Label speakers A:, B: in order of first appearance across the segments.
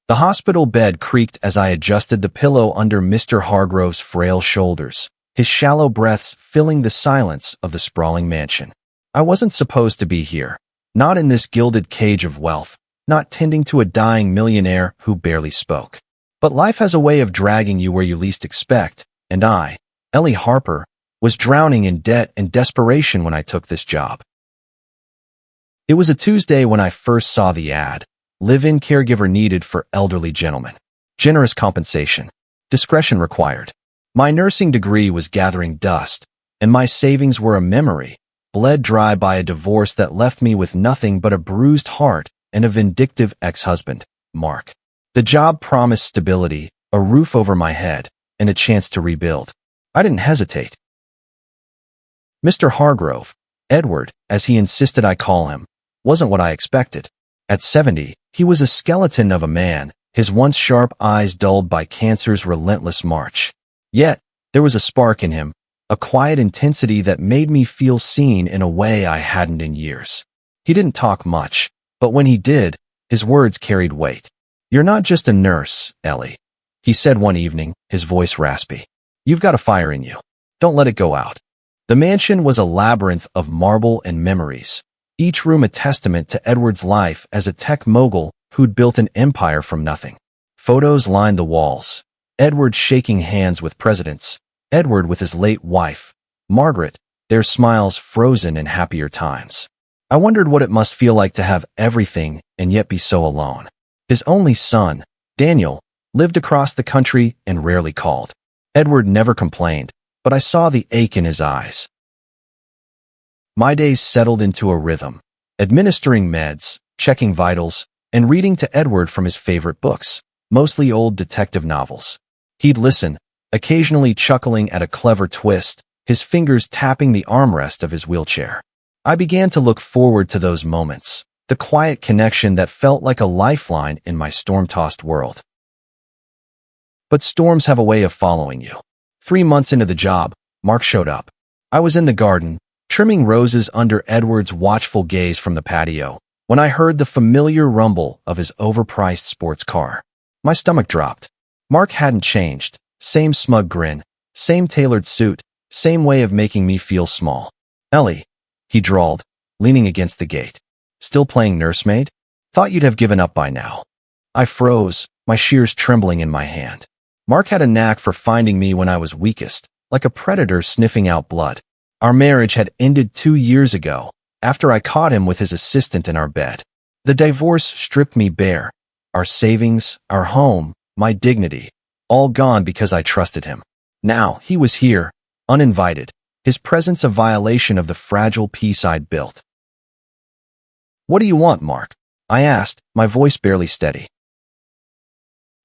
A: The hospital bed creaked as I adjusted the pillow under Mr. Hargrove's frail shoulders, his shallow breaths filling the silence of the sprawling mansion. I wasn't supposed to be here, not in this gilded cage of wealth, not tending to a dying millionaire who barely spoke. But life has a way of dragging you where you least expect, and I, Ellie Harper, was drowning in debt and desperation when I took this job. It was a Tuesday when I first saw the ad. Live-in caregiver needed for elderly gentlemen. Generous compensation. Discretion required. My nursing degree was gathering dust, and my savings were a memory, bled dry by a divorce that left me with nothing but a bruised heart and a vindictive ex-husband, Mark. The job promised stability, a roof over my head, and a chance to rebuild. I didn't hesitate. Mr. Hargrove, Edward, as he insisted I call him, wasn't what I expected. At 70, he was a skeleton of a man, his once sharp eyes dulled by cancer's relentless march. Yet, there was a spark in him, a quiet intensity that made me feel seen in a way I hadn't in years. He didn't talk much, but when he did, his words carried weight. "You're not just a nurse, Ellie," he said one evening, his voice raspy. "You've got a fire in you. Don't let it go out." The mansion was a labyrinth of marble and memories, each room a testament to Edward's life as a tech mogul who'd built an empire from nothing. Photos lined the walls. Edward shaking hands with presidents. Edward with his late wife, Margaret, their smiles frozen in happier times. I wondered what it must feel like to have everything and yet be so alone. His only son, Daniel, lived across the country and rarely called. Edward never complained, but I saw the ache in his eyes. My days settled into a rhythm, administering meds, checking vitals, and reading to Edward from his favorite books, mostly old detective novels. He'd listen, occasionally chuckling at a clever twist, his fingers tapping the armrest of his wheelchair. I began to look forward to those moments, the quiet connection that felt like a lifeline in my storm-tossed world. But storms have a way of following you. 3 months into the job, Mark showed up. I was in the garden, trimming roses under Edward's watchful gaze from the patio, when I heard the familiar rumble of his overpriced sports car. My stomach dropped. Mark hadn't changed. Same smug grin, same tailored suit, same way of making me feel small. "Ellie," he drawled, leaning against the gate. "Still playing nursemaid? Thought you'd have given up by now." I froze, my shears trembling in my hand. Mark had a knack for finding me when I was weakest, like a predator sniffing out blood. Our marriage had ended 2 years ago, after I caught him with his assistant in our bed. The divorce stripped me bare. Our savings, our home, my dignity, all gone because I trusted him. Now, he was here, uninvited, his presence a violation of the fragile peace I'd built. "What do you want, Mark?" I asked, my voice barely steady.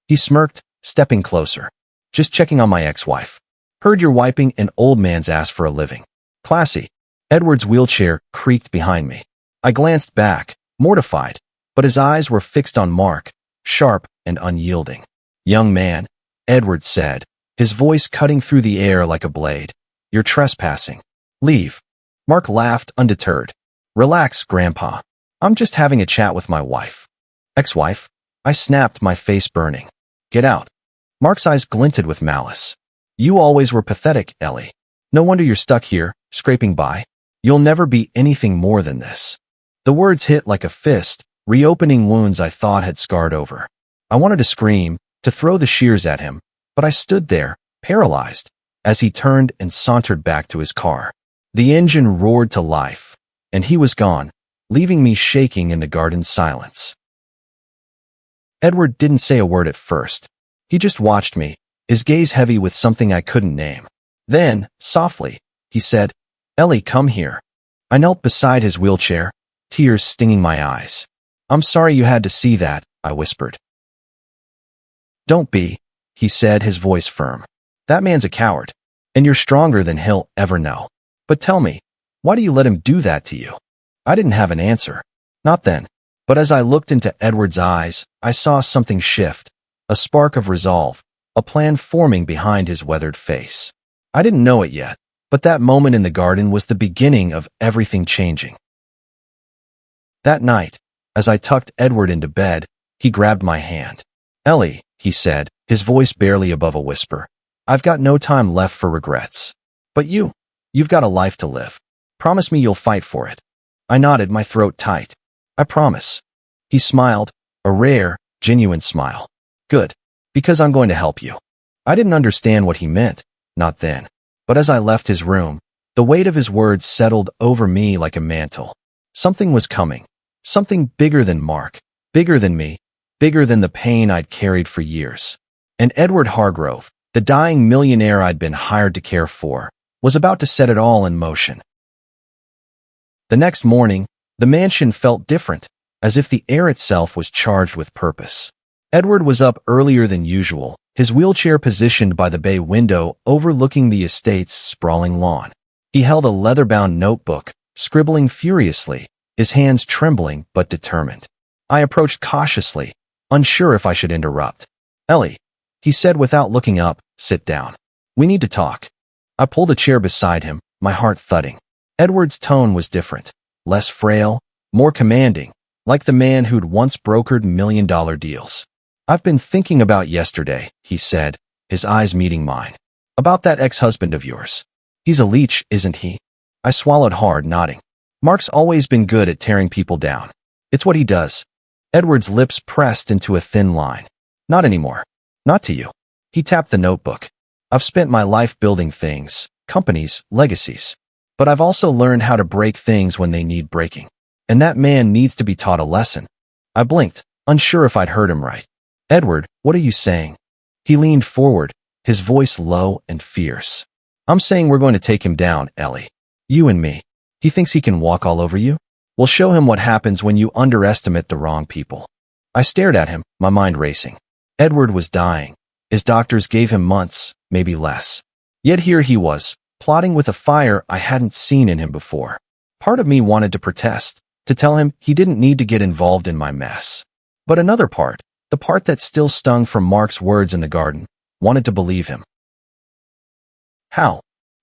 A: He smirked, stepping closer. "Just checking on my ex-wife. Heard you're wiping an old man's ass for a living. Classy." Edward's wheelchair creaked behind me. I glanced back, mortified, but his eyes were fixed on Mark, sharp and unyielding. "Young man," Edward said, his voice cutting through the air like a blade. "You're trespassing. Leave." Mark laughed undeterred. "Relax, Grandpa. I'm just having a chat with my wife." "Ex-wife?" I snapped, my face burning. "Get out." Mark's eyes glinted with malice. "You always were pathetic, Ellie. No wonder you're stuck here, scraping by. You'll never be anything more than this." The words hit like a fist, reopening wounds I thought had scarred over. I wanted to scream, to throw the shears at him, but I stood there, paralyzed, as he turned and sauntered back to his car. The engine roared to life, and he was gone, leaving me shaking in the garden's silence. Edward didn't say a word at first. He just watched me, his gaze heavy with something I couldn't name. Then, softly, he said, "Ellie, come here." I knelt beside his wheelchair, tears stinging my eyes. "I'm sorry you had to see that," I whispered. "Don't be," he said, his voice firm. "That man's a coward, and you're stronger than he'll ever know. But tell me, why do you let him do that to you?" I didn't have an answer. Not then. But as I looked into Edward's eyes, I saw something shift, a spark of resolve, a plan forming behind his weathered face. I didn't know it yet, but that moment in the garden was the beginning of everything changing. That night, as I tucked Edward into bed, he grabbed my hand. Ellie, he said, his voice barely above a whisper. I've got no time left for regrets. But you've got a life to live. Promise me you'll fight for it. I nodded, my throat tight. I promise. He smiled, a rare, genuine smile. Good. Because I'm going to help you. I didn't understand what he meant, not then. But as I left his room, the weight of his words settled over me like a mantle. Something was coming. Something bigger than Mark. Bigger than me. Bigger than the pain I'd carried for years. And Edward Hargrove, the dying millionaire I'd been hired to care for, was about to set it all in motion. The next morning, the mansion felt different, as if the air itself was charged with purpose. Edward was up earlier than usual, his wheelchair positioned by the bay window overlooking the estate's sprawling lawn. He held a leather-bound notebook, scribbling furiously, his hands trembling but determined. I approached cautiously, unsure if I should interrupt. Ellie, he said without looking up, sit down. We need to talk. I pulled a chair beside him, my heart thudding. Edward's tone was different, less frail, more commanding, like the man who'd once brokered million-dollar deals. I've been thinking about yesterday, he said, his eyes meeting mine. About that ex-husband of yours. He's a leech, isn't he? I swallowed hard, nodding. Mark's always been good at tearing people down. It's what he does. Edward's lips pressed into a thin line. Not anymore. Not to you. He tapped the notebook. I've spent my life building things, companies, legacies. But I've also learned how to break things when they need breaking. And that man needs to be taught a lesson. I blinked, unsure if I'd heard him right. Edward, what are you saying? He leaned forward, his voice low and fierce. I'm saying we're going to take him down, Ellie. You and me. He thinks he can walk all over you? We'll show him what happens when you underestimate the wrong people. I stared at him, my mind racing. Edward was dying. His doctors gave him months, maybe less. Yet here he was, plotting with a fire I hadn't seen in him before. Part of me wanted to protest, to tell him he didn't need to get involved in my mess. But another part, the part that still stung from Mark's words in the garden, wanted to believe him. How?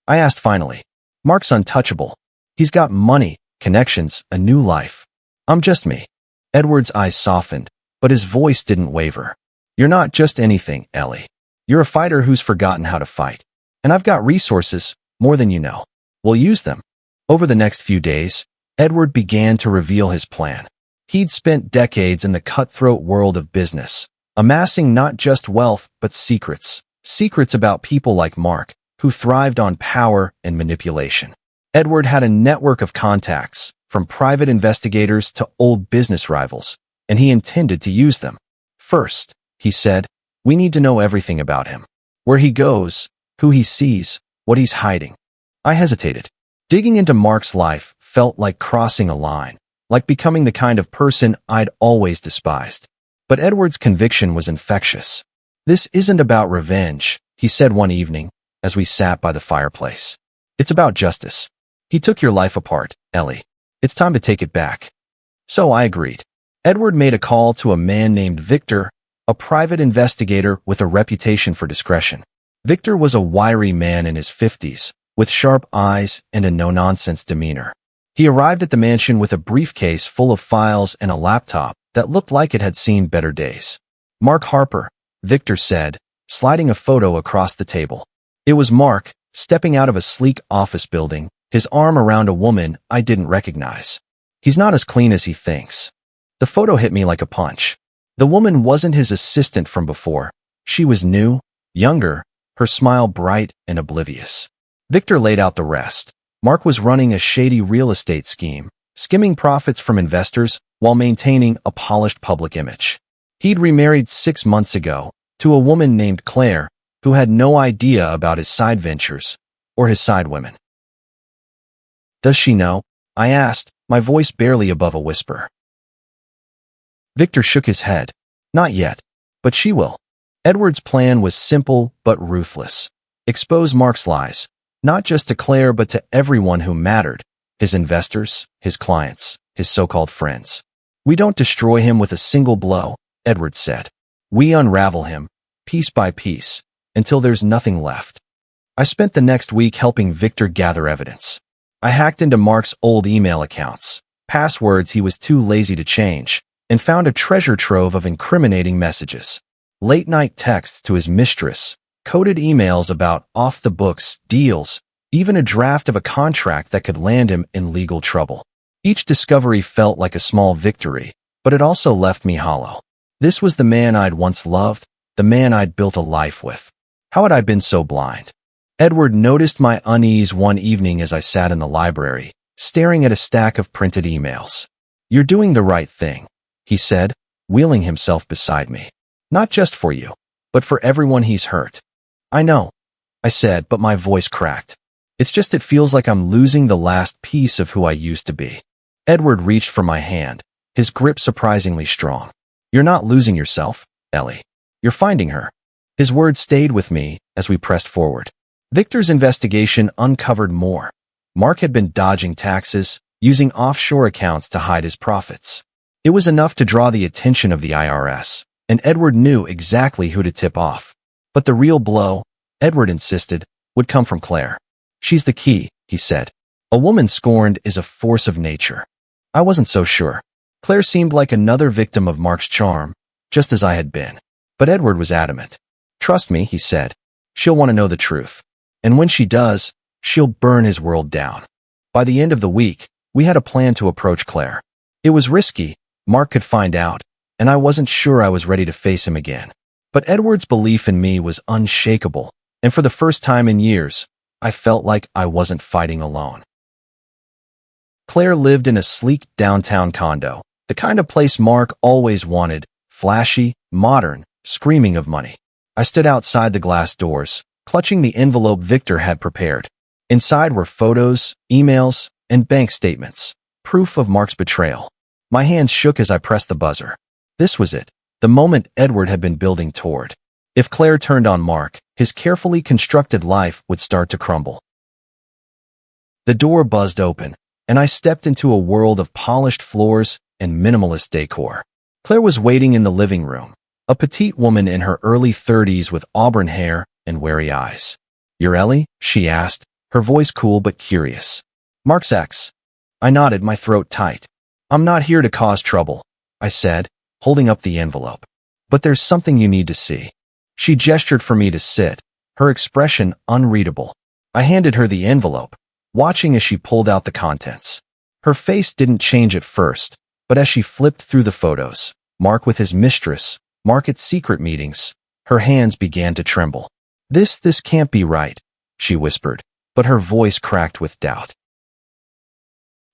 A: I asked finally. Mark's untouchable. He's got money, connections, a new life. I'm just me. Edward's eyes softened, but his voice didn't waver. You're not just anything, Ellie. You're a fighter who's forgotten how to fight. And I've got resources, more than you know. We'll use them. Over the next few days, Edward began to reveal his plan. He'd spent decades in the cutthroat world of business, amassing not just wealth, but secrets. Secrets about people like Mark, who thrived on power and manipulation. Edward had a network of contacts, from private investigators to old business rivals, and he intended to use them. First, he said, we need to know everything about him. Where he goes, who he sees, what he's hiding. I hesitated. Digging into Mark's life felt like crossing a line, like becoming the kind of person I'd always despised. But Edward's conviction was infectious. This isn't about revenge, he said one evening, as we sat by the fireplace. It's about justice. He took your life apart, Ellie. It's time to take it back. So I agreed. Edward made a call to a man named Victor, a private investigator with a reputation for discretion. Victor was a wiry man in his 50s, with sharp eyes and a no-nonsense demeanor. He arrived at the mansion with a briefcase full of files and a laptop that looked like it had seen better days. Mark Harper, Victor said, sliding a photo across the table. It was Mark, stepping out of a sleek office building, his arm around a woman I didn't recognize. He's not as clean as he thinks. The photo hit me like a punch. The woman wasn't his assistant from before. She was new, younger, her smile bright and oblivious. Victor laid out the rest. Mark was running a shady real estate scheme, skimming profits from investors while maintaining a polished public image. He'd remarried 6 months ago to a woman named Claire, who had no idea about his side ventures or his side women. Does she know? I asked, my voice barely above a whisper. Victor shook his head. Not yet, but she will. Edward's plan was simple but ruthless. Expose Mark's lies, not just to Claire but to everyone who mattered, his investors, his clients, his so-called friends. We don't destroy him with a single blow, Edward said. We unravel him, piece by piece, until there's nothing left. I spent the next week helping Victor gather evidence. I hacked into Mark's old email accounts, passwords he was too lazy to change, and found a treasure trove of incriminating messages. Late-night texts to his mistress, coded emails about off-the-books deals, even a draft of a contract that could land him in legal trouble. Each discovery felt like a small victory, but it also left me hollow. This was the man I'd once loved, the man I'd built a life with. How had I been so blind? Edward noticed my unease one evening as I sat in the library, staring at a stack of printed emails. "You're doing the right thing," he said, wheeling himself beside me. "Not just for you, but for everyone he's hurt." "I know," I said, but my voice cracked. "It's just it feels like I'm losing the last piece of who I used to be." Edward reached for my hand, his grip surprisingly strong. "You're not losing yourself, Ellie. You're finding her." His words stayed with me as we pressed forward. Victor's investigation uncovered more. Mark had been dodging taxes, using offshore accounts to hide his profits. It was enough to draw the attention of the IRS, and Edward knew exactly who to tip off. But the real blow, Edward insisted, would come from Claire. "She's the key," he said. "A woman scorned is a force of nature." I wasn't so sure. Claire seemed like another victim of Mark's charm, just as I had been. But Edward was adamant. "Trust me," he said. "She'll want to know the truth. And when she does, she'll burn his world down." By the end of the week, we had a plan to approach Claire. It was risky, Mark could find out, and I wasn't sure I was ready to face him again. But Edward's belief in me was unshakable, and for the first time in years, I felt like I wasn't fighting alone. Claire lived in a sleek downtown condo, the kind of place Mark always wanted, flashy, modern, screaming of money. I stood outside the glass doors, clutching the envelope Victor had prepared. Inside were photos, emails, and bank statements, proof of Mark's betrayal. My hands shook as I pressed the buzzer. This was it, the moment Edward had been building toward. If Claire turned on Mark, his carefully constructed life would start to crumble. The door buzzed open, and I stepped into a world of polished floors and minimalist decor. Claire was waiting in the living room, a petite woman in her early 30s with auburn hair and wary eyes. "You're Ellie?" she asked, her voice cool but curious. "Mark's ex." I nodded, my throat tight. "I'm not here to cause trouble," I said, holding up the envelope. "But there's something you need to see." She gestured for me to sit, her expression unreadable. I handed her the envelope, watching as she pulled out the contents. Her face didn't change at first, but as she flipped through the photos, Mark with his mistress, Mark at secret meetings, her hands began to tremble. This can't be right," she whispered, but her voice cracked with doubt.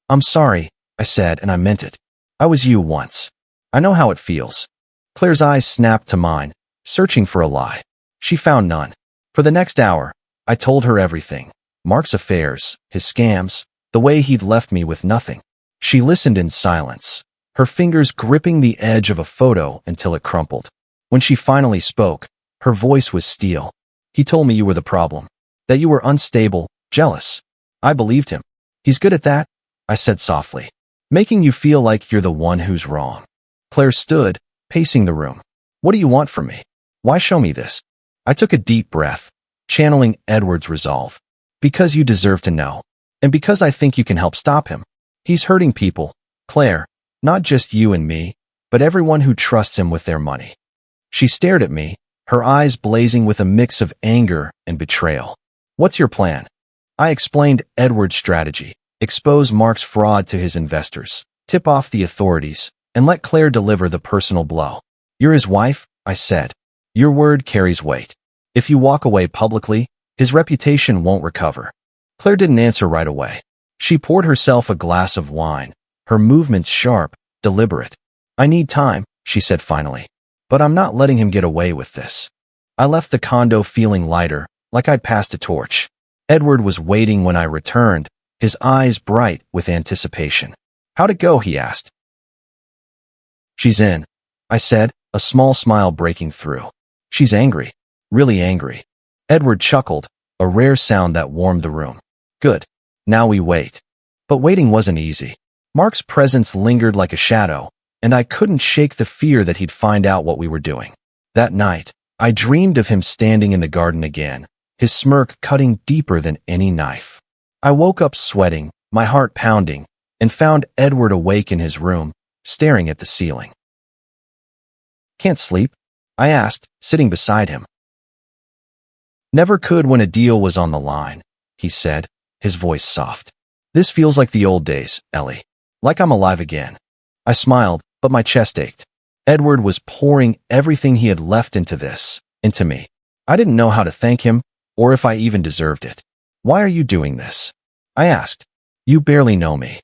A: "I'm sorry," I said, and I meant it. "I was you once. I know how it feels." Claire's eyes snapped to mine, searching for a lie. She found none. For the next hour, I told her everything. Mark's affairs, his scams, the way he'd left me with nothing. She listened in silence, her fingers gripping the edge of a photo until it crumpled. When she finally spoke, her voice was steel. "He told me you were the problem, that you were unstable, jealous." I believed him. "He's good at that," I said softly, "making you feel like you're the one who's wrong." Claire stood, pacing the room. "What do you want from me? Why show me this?" I took a deep breath, channeling Edward's resolve. "Because you deserve to know, and because I think you can help stop him. He's hurting people, Claire, not just you and me, but everyone who trusts him with their money." She stared at me, her eyes blazing with a mix of anger and betrayal. "What's your plan?" I explained Edward's strategy: expose Mark's fraud to his investors, tip off the authorities, and let Claire deliver the personal blow. "You're his wife," I said. "Your word carries weight. If you walk away publicly, his reputation won't recover." Claire didn't answer right away. She poured herself a glass of wine, her movements sharp, deliberate. "I need time," she said finally. "But I'm not letting him get away with this." I left the condo feeling lighter, like I'd passed a torch. Edward was waiting when I returned, his eyes bright with anticipation. "How'd it go?" he asked. "She's in," I said, a small smile breaking through. "She's angry, really angry." Edward chuckled, a rare sound that warmed the room. "Good. Now we wait." But waiting wasn't easy. Mark's presence lingered like a shadow, and I couldn't shake the fear that he'd find out what we were doing. That night, I dreamed of him standing in the garden again, his smirk cutting deeper than any knife. I woke up sweating, my heart pounding, and found Edward awake in his room, staring at the ceiling. "Can't sleep?" I asked, sitting beside him. Never could when a deal was on the line, he said, his voice soft. This feels like the old days, Ellie. Like I'm alive again. I smiled, but my chest ached. Edward was pouring everything he had left into me. I didn't know how to thank him, or if I even deserved it. Why are you doing this? I asked. You barely know me.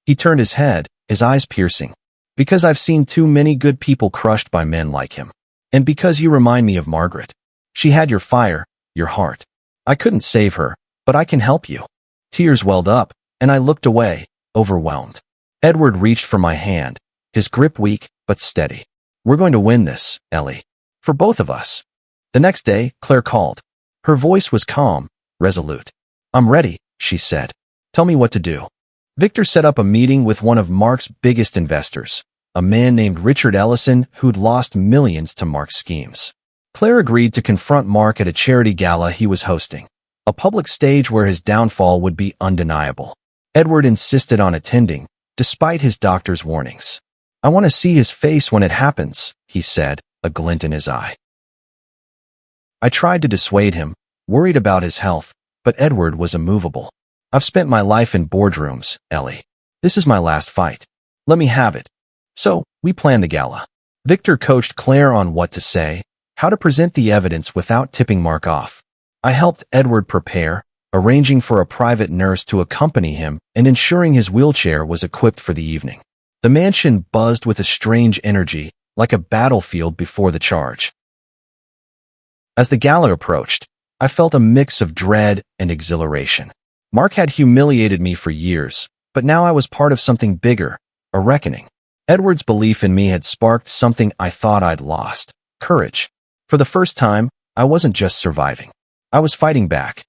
A: He turned his head, his eyes piercing. Because I've seen too many good people crushed by men like him. And because you remind me of Margaret. She had your fire, your heart. I couldn't save her, but I can help you. Tears welled up, and I looked away, overwhelmed. Edward reached for my hand, his grip weak, but steady. We're going to win this, Ellie. For both of us. The next day, Claire called. Her voice was calm, resolute. I'm ready, she said. Tell me what to do. Victor set up a meeting with one of Mark's biggest investors, a man named Richard Ellison who'd lost millions to Mark's schemes. Claire agreed to confront Mark at a charity gala he was hosting, a public stage where his downfall would be undeniable. Edward insisted on attending, despite his doctor's warnings. I want to see his face when it happens, he said, a glint in his eye. I tried to dissuade him, worried about his health, but Edward was immovable. I've spent my life in boardrooms, Ellie. This is my last fight. Let me have it. So, we planned the gala. Victor coached Claire on what to say, how to present the evidence without tipping Mark off. I helped Edward prepare, arranging for a private nurse to accompany him and ensuring his wheelchair was equipped for the evening. The mansion buzzed with a strange energy, like a battlefield before the charge. As the gala approached, I felt a mix of dread and exhilaration. Mark had humiliated me for years, but now I was part of something bigger, a reckoning. Edward's belief in me had sparked something I thought I'd lost, courage. For the first time, I wasn't just surviving. I was fighting back.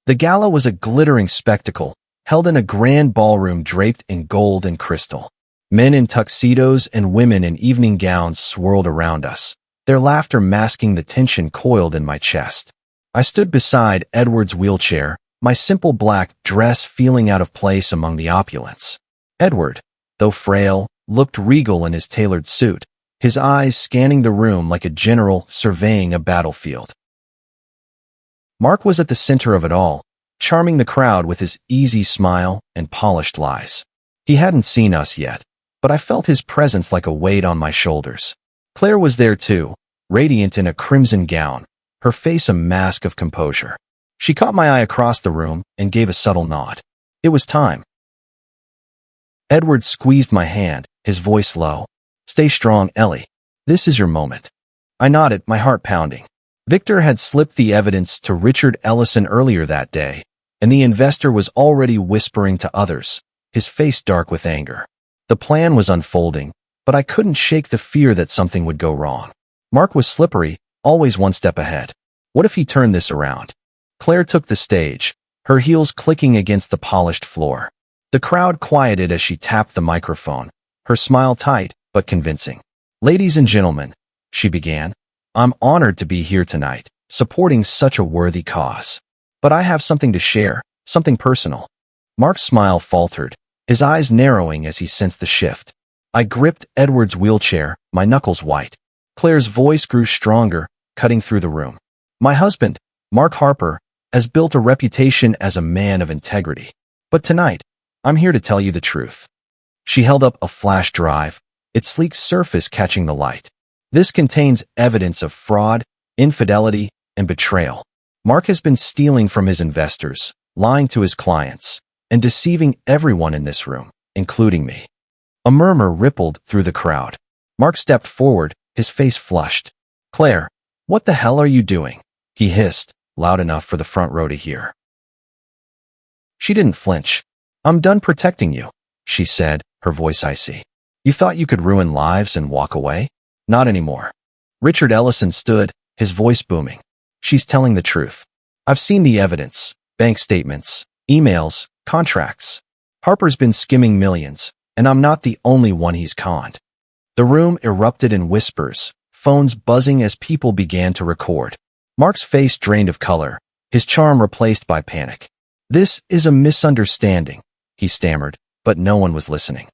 A: The gala was a glittering spectacle, held in a grand ballroom draped in gold and crystal. Men in tuxedos and women in evening gowns swirled around us, their laughter masking the tension coiled in my chest. I stood beside Edward's wheelchair, my simple black dress feeling out of place among the opulence. Edward, though frail, looked regal in his tailored suit, his eyes scanning the room like a general surveying a battlefield. Mark was at the center of it all, charming the crowd with his easy smile and polished lies. He hadn't seen us yet, but I felt his presence like a weight on my shoulders. Claire was there too, radiant in a crimson gown, her face a mask of composure. She caught my eye across the room and gave a subtle nod. It was time. Edward squeezed my hand, his voice low. Stay strong, Ellie. This is your moment. I nodded, my heart pounding. Victor had slipped the evidence to Richard Ellison earlier that day, and the investor was already whispering to others, his face dark with anger. The plan was unfolding, but I couldn't shake the fear that something would go wrong. Mark was slippery, always one step ahead. What if he turned this around? Claire took the stage, her heels clicking against the polished floor. The crowd quieted as she tapped the microphone, her smile tight but convincing. Ladies and gentlemen, she began, I'm honored to be here tonight, supporting such a worthy cause. But I have something to share, something personal. Mark's smile faltered, his eyes narrowing as he sensed the shift. I gripped Edward's wheelchair, my knuckles white. Claire's voice grew stronger, cutting through the room. My husband, Mark Harper, has built a reputation as a man of integrity. But tonight, I'm here to tell you the truth. She held up a flash drive, its sleek surface catching the light. This contains evidence of fraud, infidelity, and betrayal. Mark has been stealing from his investors, lying to his clients, and deceiving everyone in this room, including me. A murmur rippled through the crowd. Mark stepped forward, his face flushed. Claire, what the hell are you doing? He hissed, loud enough for the front row to hear. She didn't flinch. I'm done protecting you, she said, her voice icy. You thought you could ruin lives and walk away? Not anymore. Richard Ellison stood, his voice booming. She's telling the truth. I've seen the evidence, bank statements, emails, contracts. Harper's been skimming millions, and I'm not the only one he's conned. The room erupted in whispers, phones buzzing as people began to record. Mark's face drained of color, his charm replaced by panic. This is a misunderstanding, he stammered, but no one was listening.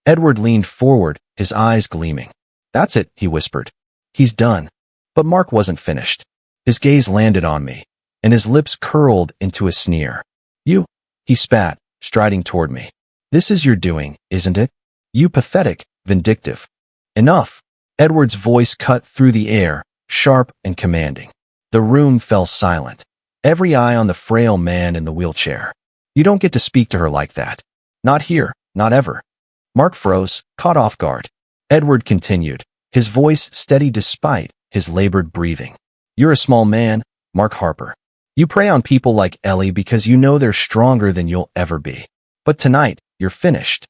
A: Edward leaned forward, his eyes gleaming. That's it, he whispered. He's done. But Mark wasn't finished. His gaze landed on me, and his lips curled into a sneer. You, he spat, striding toward me. This is your doing, isn't it? You pathetic, vindictive. Enough. Edward's voice cut through the air, sharp and commanding. The room fell silent, every eye on the frail man in the wheelchair. You don't get to speak to her like that. Not here, not ever. Mark froze, caught off guard. Edward continued, his voice steady despite his labored breathing. You're a small man, Mark Harper. You prey on people like Ellie because you know they're stronger than you'll ever be. But tonight, you're finished.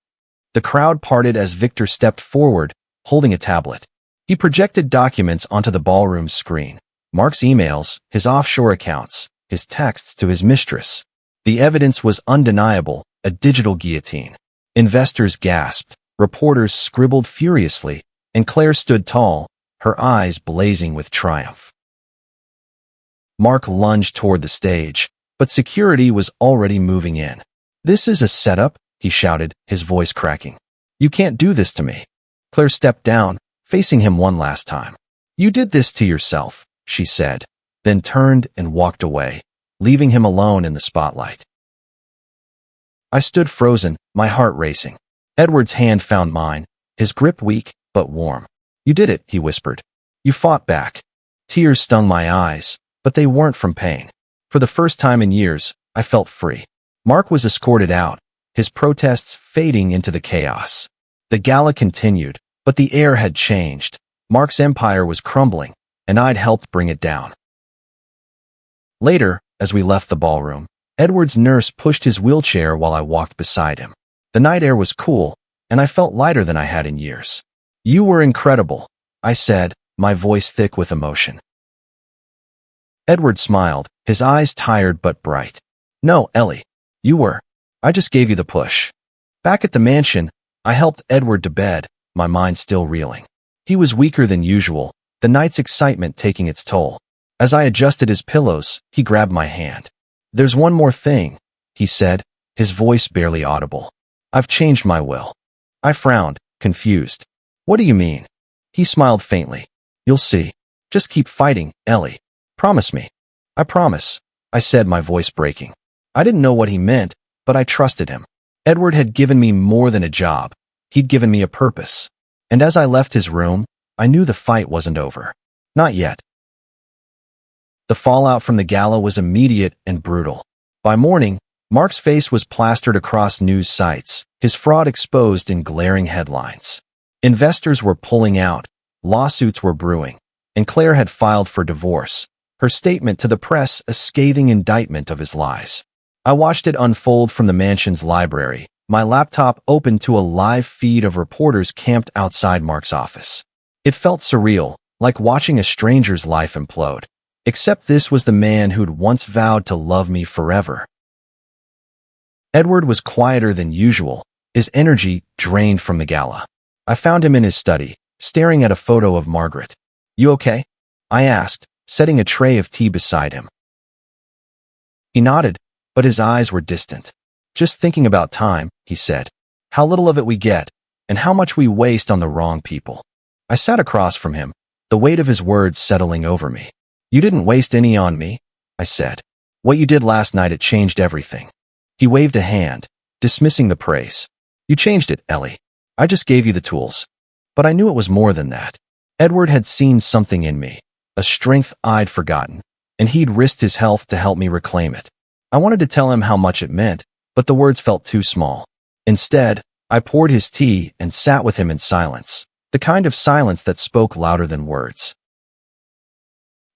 A: The crowd parted as Victor stepped forward, holding a tablet. He projected documents onto the ballroom screen. Mark's emails, his offshore accounts, his texts to his mistress. The evidence was undeniable, a digital guillotine. Investors gasped, reporters scribbled furiously, and Claire stood tall, her eyes blazing with triumph. Mark lunged toward the stage, but security was already moving in. This is a setup, he shouted, his voice cracking. You can't do this to me. Claire stepped down, facing him one last time. You did this to yourself, she said, then turned and walked away, leaving him alone in the spotlight. I stood frozen, my heart racing. Edward's hand found mine, his grip weak, but warm. You did it, he whispered. You fought back. Tears stung my eyes, but they weren't from pain. For the first time in years, I felt free. Mark was escorted out, his protests fading into the chaos. The gala continued, but the air had changed. Mark's empire was crumbling, and I'd helped bring it down. Later, as we left the ballroom, Edward's nurse pushed his wheelchair while I walked beside him. The night air was cool, and I felt lighter than I had in years. You were incredible, I said, my voice thick with emotion. Edward smiled, his eyes tired but bright. No, Ellie. You were. I just gave you the push. Back at the mansion, I helped Edward to bed, my mind still reeling. He was weaker than usual, the night's excitement taking its toll. As I adjusted his pillows, he grabbed my hand. There's one more thing, he said, his voice barely audible. I've changed my will. I frowned, confused. What do you mean? He smiled faintly. You'll see. Just keep fighting, Ellie. Promise me. I promise, I said, my voice breaking. I didn't know what he meant, but I trusted him. Edward had given me more than a job. He'd given me a purpose. And as I left his room, I knew the fight wasn't over. Not yet. The fallout from the gala was immediate and brutal. By morning, Mark's face was plastered across news sites, his fraud exposed in glaring headlines. Investors were pulling out, lawsuits were brewing, and Claire had filed for divorce, her statement to the press a scathing indictment of his lies. I watched it unfold from the mansion's library, my laptop open to a live feed of reporters camped outside Mark's office. It felt surreal, like watching a stranger's life implode. Except this was the man who'd once vowed to love me forever. Edward was quieter than usual, his energy drained from the gala. I found him in his study, staring at a photo of Margaret. You okay? I asked, setting a tray of tea beside him. He nodded, but his eyes were distant. Just thinking about time, he said. How little of it we get, and how much we waste on the wrong people. I sat across from him, the weight of his words settling over me. You didn't waste any on me, I said. What you did last night, it changed everything. He waved a hand, dismissing the praise. You changed it, Ellie. I just gave you the tools. But I knew it was more than that. Edward had seen something in me, a strength I'd forgotten, and he'd risked his health to help me reclaim it. I wanted to tell him how much it meant, but the words felt too small. Instead, I poured his tea and sat with him in silence, the kind of silence that spoke louder than words.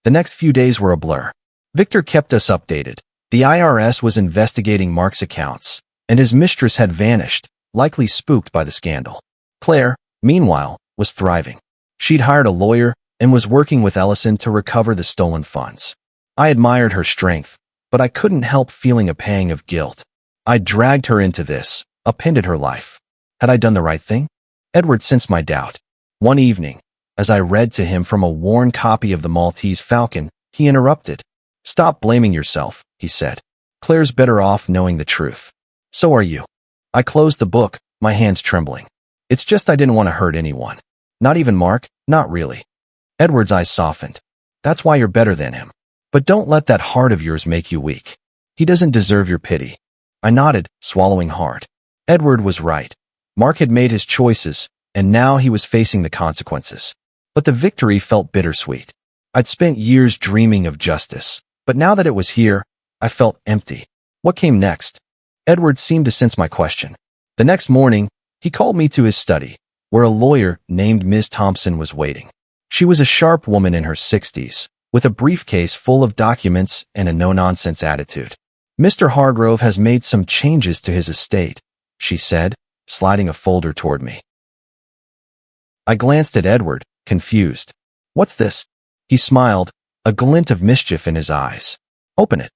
A: The next few days were a blur. Victor kept us updated. The IRS was investigating Mark's accounts, and his mistress had vanished, likely spooked by the scandal. Claire, meanwhile, was thriving. She'd hired a lawyer and was working with Ellison to recover the stolen funds. I admired her strength, but I couldn't help feeling a pang of guilt. I'd dragged her into this, upended her life. Had I done the right thing? Edward sensed my doubt. One evening, as I read to him from a worn copy of the Maltese Falcon, he interrupted. Stop blaming yourself, he said. Claire's better off knowing the truth. So are you. I closed the book, my hands trembling. It's just I didn't want to hurt anyone. Not even Mark? Not really. Edward's eyes softened. That's why you're better than him. But don't let that heart of yours make you weak. He doesn't deserve your pity. I nodded, swallowing hard. Edward was right. Mark had made his choices, and now he was facing the consequences. But the victory felt bittersweet. I'd spent years dreaming of justice, but now that it was here, I felt empty. What came next? Edward seemed to sense my question. The next morning, he called me to his study, where a lawyer named Ms. Thompson was waiting. She was a sharp woman in her 60s, with a briefcase full of documents and a no-nonsense attitude. Mr. Hargrove has made some changes to his estate, she said, sliding a folder toward me. I glanced at Edward, confused. What's this? He smiled, a glint of mischief in his eyes. Open it.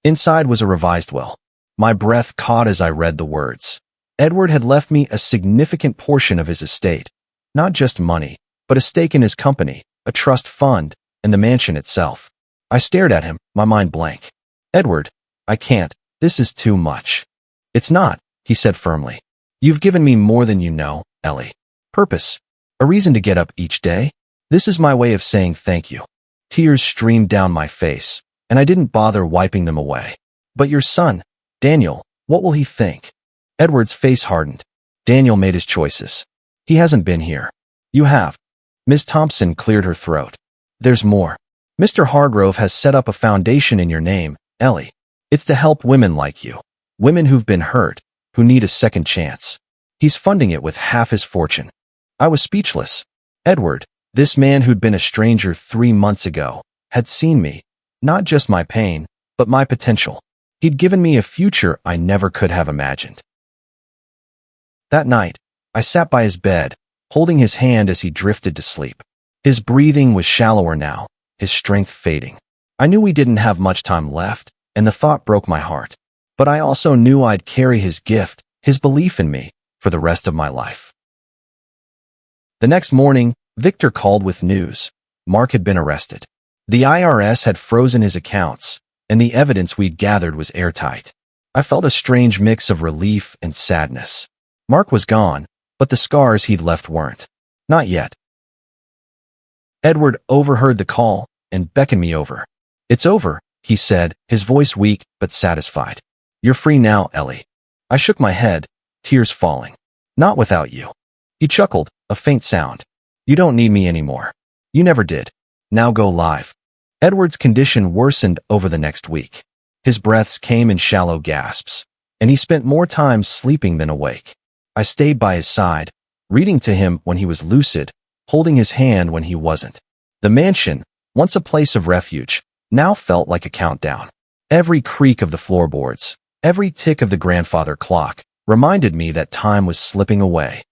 A: Inside was a revised will. My breath caught as I read the words. Edward had left me a significant portion of his estate, not just money, but a stake in his company, a trust fund, and the mansion itself. I stared at him, my mind blank. Edward, I can't. This is too much. It's not, he said firmly. You've given me more than you know, Ellie. Purpose. A reason to get up each day. This is my way of saying thank you. Tears streamed down my face, and I didn't bother wiping them away. But your son, Daniel, what will he think? Edward's face hardened. Daniel made his choices. He hasn't been here. You have. Ms. Thompson cleared her throat. There's more. Mr. Hargrove has set up a foundation in your name, Ellie. It's to help women like you. Women who've been hurt, who need a second chance. He's funding it with half his fortune. I was speechless. Edward, this man who'd been a stranger 3 months ago, had seen me, not just my pain, but my potential. He'd given me a future I never could have imagined. That night, I sat by his bed, holding his hand as he drifted to sleep. His breathing was shallower now, his strength fading. I knew we didn't have much time left, and the thought broke my heart. But I also knew I'd carry his gift, his belief in me, for the rest of my life. The next morning, Victor called with news. Mark had been arrested. The IRS had frozen his accounts, and the evidence we'd gathered was airtight. I felt a strange mix of relief and sadness. Mark was gone, but the scars he'd left weren't. Not yet. Edward overheard the call and beckoned me over. It's over, he said, his voice weak but satisfied. You're free now, Ellie. I shook my head, tears falling. Not without you. He chuckled, a faint sound. You don't need me anymore. You never did. Now go live. Edward's condition worsened over the next week. His breaths came in shallow gasps, and he spent more time sleeping than awake. I stayed by his side, reading to him when he was lucid, holding his hand when he wasn't. The mansion, once a place of refuge, now felt like a countdown. Every creak of the floorboards, every tick of the grandfather clock, reminded me that time was slipping away.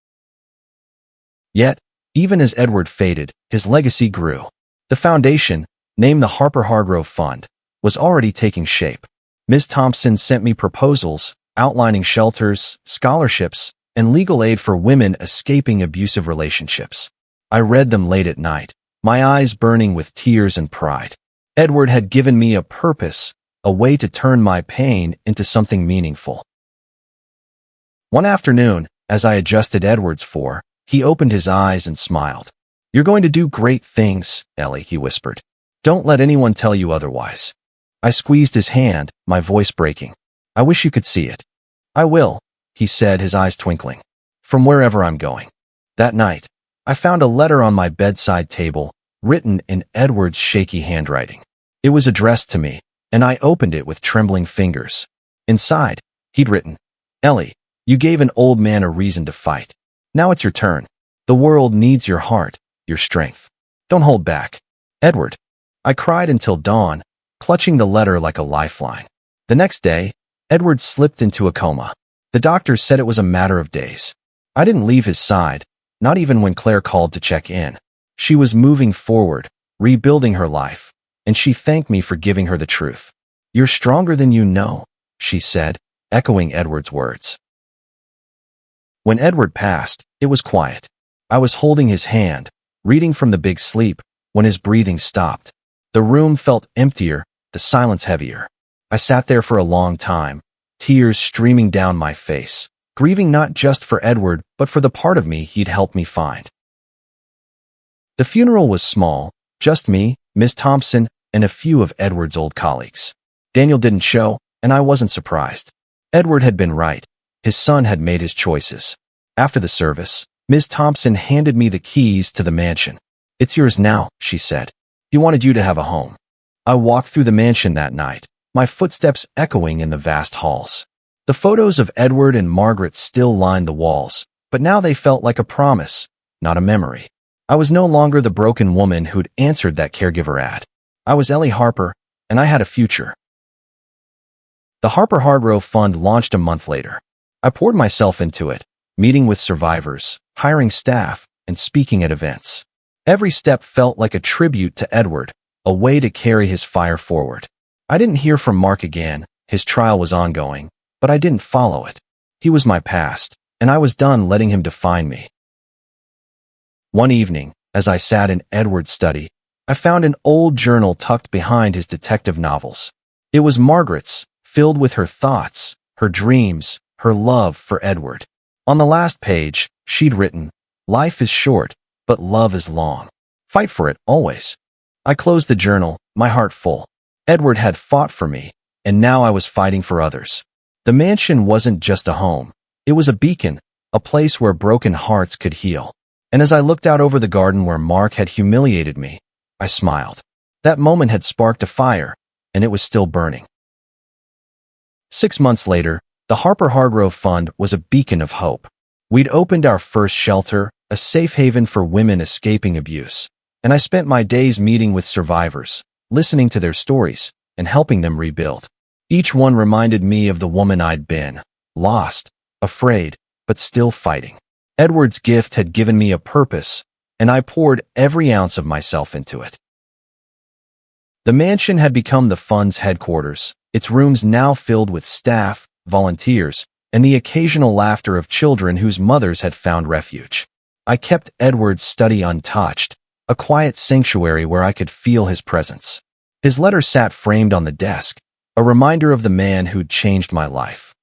A: Yet, even as Edward faded, his legacy grew. The foundation, named the Hargrove Fund, was already taking shape. Ms. Thompson sent me proposals outlining shelters, scholarships, and legal aid for women escaping abusive relationships. I read them late at night, my eyes burning with tears and pride. Edward had given me a purpose, a way to turn my pain into something meaningful. One afternoon, as I adjusted Edward's fore, he opened his eyes and smiled. You're going to do great things, Ellie, he whispered. Don't let anyone tell you otherwise. I squeezed his hand, my voice breaking. I wish you could see it. I will, he said, his eyes twinkling. From wherever I'm going. That night, I found a letter on my bedside table, written in Edward's shaky handwriting. It was addressed to me, and I opened it with trembling fingers. Inside, he'd written, Ellie, you gave an old man a reason to fight. Now it's your turn. The world needs your heart, your strength. Don't hold back. Edward. I cried until dawn, clutching the letter like a lifeline. The next day, Edward slipped into a coma. The doctors said it was a matter of days. I didn't leave his side, not even when Claire called to check in. She was moving forward, rebuilding her life, and she thanked me for giving her the truth. You're stronger than you know, she said, echoing Edward's words. When Edward passed, it was quiet. I was holding his hand, reading from the big sleep, when his breathing stopped. The room felt emptier, the silence heavier. I sat there for a long time, tears streaming down my face, grieving not just for Edward, but for the part of me he'd helped me find. The funeral was small, just me, Miss Thompson, and a few of Edward's old colleagues. Daniel didn't show, and I wasn't surprised. Edward had been right. His son had made his choices. After the service, Ms. Thompson handed me the keys to the mansion. "It's yours now," she said. "He wanted you to have a home." I walked through the mansion that night, my footsteps echoing in the vast halls. The photos of Edward and Margaret still lined the walls, but now they felt like a promise, not a memory. I was no longer the broken woman who'd answered that caregiver ad. I was Ellie Harper, and I had a future. The Harper Hargrove Fund launched a month later. I poured myself into it, meeting with survivors, hiring staff, and speaking at events. Every step felt like a tribute to Edward, a way to carry his fire forward. I didn't hear from Mark again. His trial was ongoing, but I didn't follow it. He was my past, and I was done letting him define me. One evening, as I sat in Edward's study, I found an old journal tucked behind his detective novels. It was Margaret's, filled with her thoughts, her dreams, her love for Edward. On the last page, she'd written, "Life is short, but love is long. Fight for it, always." I closed the journal, my heart full. Edward had fought for me, and now I was fighting for others. The mansion wasn't just a home. It was a beacon, a place where broken hearts could heal. And as I looked out over the garden where Mark had humiliated me, I smiled. That moment had sparked a fire, and it was still burning. 6 months later, the Harper Hargrove Fund was a beacon of hope. We'd opened our first shelter, a safe haven for women escaping abuse, and I spent my days meeting with survivors, listening to their stories, and helping them rebuild. Each one reminded me of the woman I'd been, lost, afraid, but still fighting. Edward's gift had given me a purpose, and I poured every ounce of myself into it. The mansion had become the fund's headquarters, its rooms now filled with staff, volunteers, and the occasional laughter of children whose mothers had found refuge. I kept Edward's study untouched, a quiet sanctuary where I could feel his presence. His letter sat framed on the desk, a reminder of the man who'd changed my life.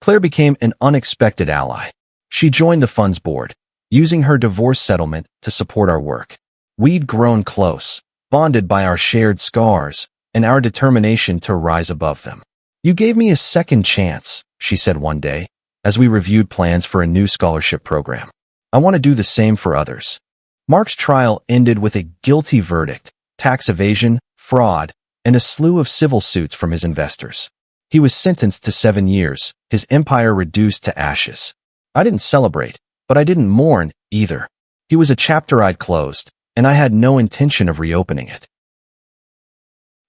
A: Claire became an unexpected ally. She joined the fund's board, using her divorce settlement to support our work. We'd grown close, bonded by our shared scars and our determination to rise above them. "You gave me a second chance," she said one day, as we reviewed plans for a new scholarship program. "I want to do the same for others." Mark's trial ended with a guilty verdict, tax evasion, fraud, and a slew of civil suits from his investors. He was sentenced to 7 years, his empire reduced to ashes. I didn't celebrate, but I didn't mourn either. He was a chapter I'd closed, and I had no intention of reopening it.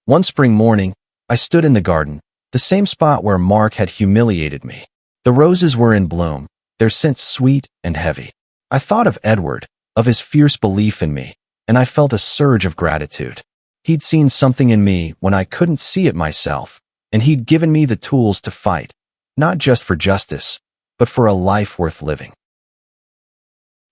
A: One spring morning, I stood in the garden, the same spot where Mark had humiliated me. The roses were in bloom, their scent sweet and heavy. I thought of Edward, of his fierce belief in me, and I felt a surge of gratitude. He'd seen something in me when I couldn't see it myself, and he'd given me the tools to fight, not just for justice, but for a life worth living.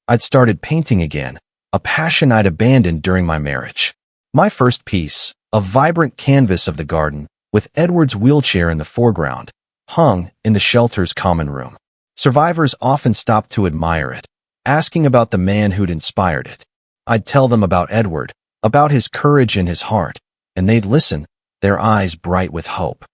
A: I'd started painting again, a passion I'd abandoned during my marriage. My first piece, a vibrant canvas of the garden, with Edward's wheelchair in the foreground, hung in the shelter's common room. Survivors often stopped to admire it, asking about the man who'd inspired it. I'd tell them about Edward, about his courage and his heart, and they'd listen, their eyes bright with hope.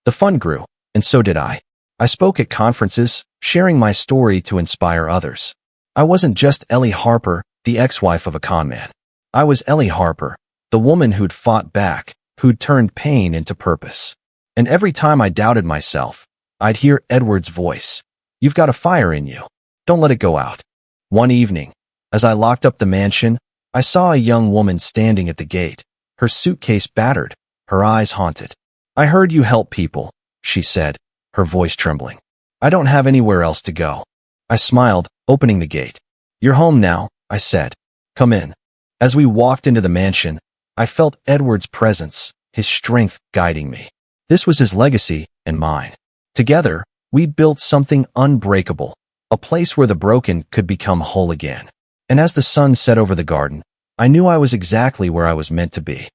A: The fund grew, and so did I. I spoke at conferences, sharing my story to inspire others. I wasn't just Ellie Harper, the ex-wife of a conman. I was Ellie Harper, the woman who'd fought back, who'd turned pain into purpose. And every time I doubted myself, I'd hear Edward's voice. "You've got a fire in you. Don't let it go out." One evening, as I locked up the mansion, I saw a young woman standing at the gate, her suitcase battered, her eyes haunted. "I heard you help people," she said, her voice trembling. "I don't have anywhere else to go." I smiled, opening the gate. "You're home now," I said. "Come in." As we walked into the mansion, I felt Edward's presence, his strength guiding me. This was his legacy and mine. Together, we built something unbreakable, a place where the broken could become whole again. And as the sun set over the garden, I knew I was exactly where I was meant to be.